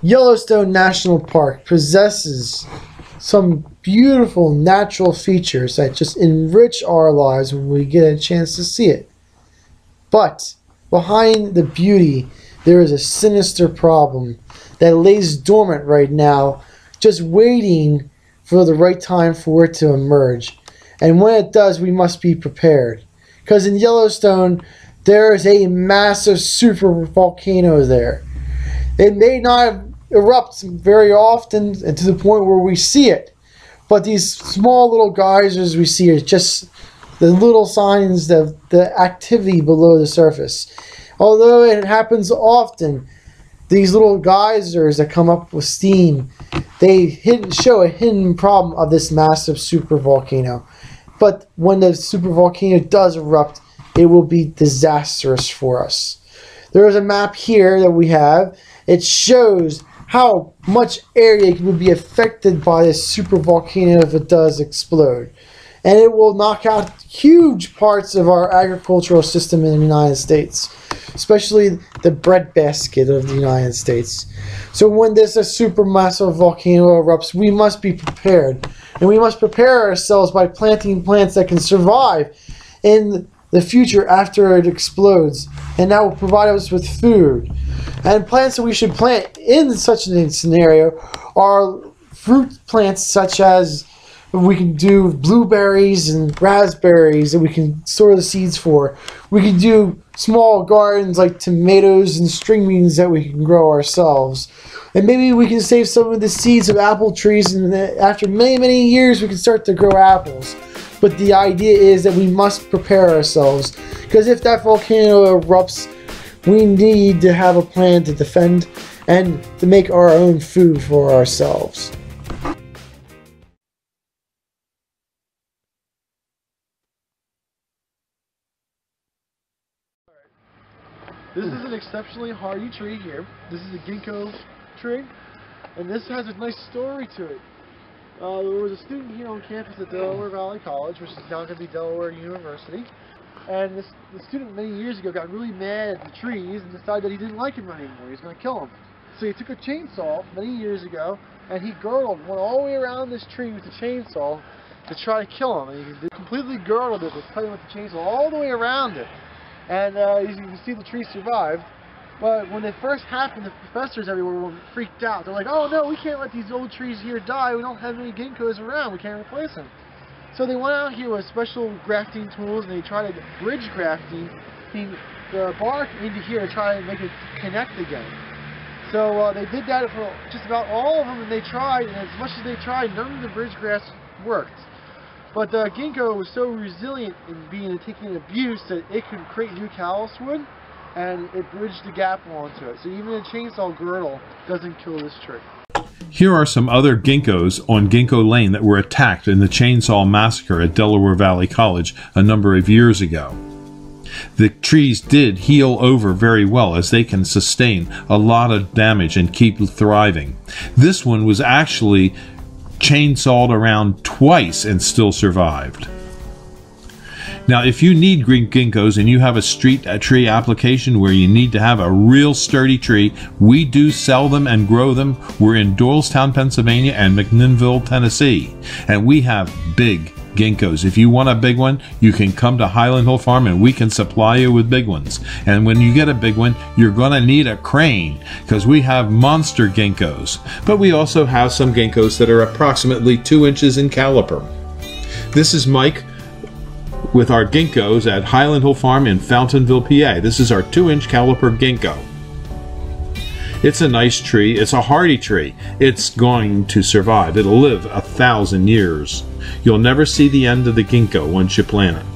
Yellowstone National Park possesses some beautiful natural features that just enrich our lives when we get a chance to see it. But behind the beauty, there is a sinister problem that lays dormant right now, just waiting for the right time for it to emerge. And when it does, we must be prepared. Because in Yellowstone, there is a massive supervolcano there. It may not erupt very often and to the point where we see it, but these small little geysers we see are just the little signs of the activity below the surface. Although it happens often, these little geysers that come up with steam, they show a hidden problem of this massive supervolcano. But when the supervolcano does erupt, it will be disastrous for us. There is a map here that we have. It shows how much area would be affected by this supervolcano if it does explode. And it will knock out huge parts of our agricultural system in the United States, especially the breadbasket of the United States. So when this supermassive volcano erupts, we must be prepared. And we must prepare ourselves by planting plants that can survive in the future after it explodes. And that will provide us with food. And plants that we should plant in such a scenario are fruit plants such as we can do blueberries and raspberries that we can store the seeds for. We can do small gardens like tomatoes and string beans that we can grow ourselves. And maybe we can save some of the seeds of apple trees, and after many, many years we can start to grow apples. But the idea is that we must prepare ourselves, because if that volcano erupts, we need to have a plan to defend and to make our own food for ourselves. This is an exceptionally hardy tree here. This is a ginkgo tree, and this has a nice story to it. There was a student here on campus at Delaware Valley College, which is now going to be Delaware University, and the student many years ago got really mad at the trees and decided that he didn't like them anymore. He was going to kill them. So he took a chainsaw many years ago, and he went all the way around this tree with the chainsaw to try to kill him. And he completely girdled it, cutting with the chainsaw all the way around it. And as you can see, the tree survived. But when it first happened, the professors everywhere were freaked out. They're like, oh no, we can't let these old trees here die. We don't have any ginkgos around. We can't replace them. So they went out here with special grafting tools, and they tried to bridge grafting the bark into here to try to make it connect again. So they did that for just about all of them, and they tried, and as much as they tried, none of the bridge grafts worked. But the ginkgo was so resilient in taking abuse that it could create new callus wood, and it bridged the gap onto it. So even a chainsaw girdle doesn't kill this tree. Here are some other ginkgos on Ginkgo Lane that were attacked in the chainsaw massacre at Delaware Valley College a number of years ago. The trees did heal over very well, as they can sustain a lot of damage and keep thriving. This one was actually chainsawed around twice and still survived. Now, if you need green ginkgos and you have a tree application where you need to have a real sturdy tree, we do sell them and grow them. We're in Doylestown, Pennsylvania and McMinnville, Tennessee, and we have big ginkgos. If you want a big one, you can come to Highland Hill Farm and we can supply you with big ones. And when you get a big one, you're going to need a crane, because we have monster ginkgos. But we also have some ginkgos that are approximately 2 inches in caliper. This is Mike with our ginkgos at Highland Hill Farm in Fountainville, PA. This is our 2-inch caliper ginkgo. It's a nice tree. It's a hardy tree. It's going to survive. It'll live 1,000 years. You'll never see the end of the ginkgo once you plant it.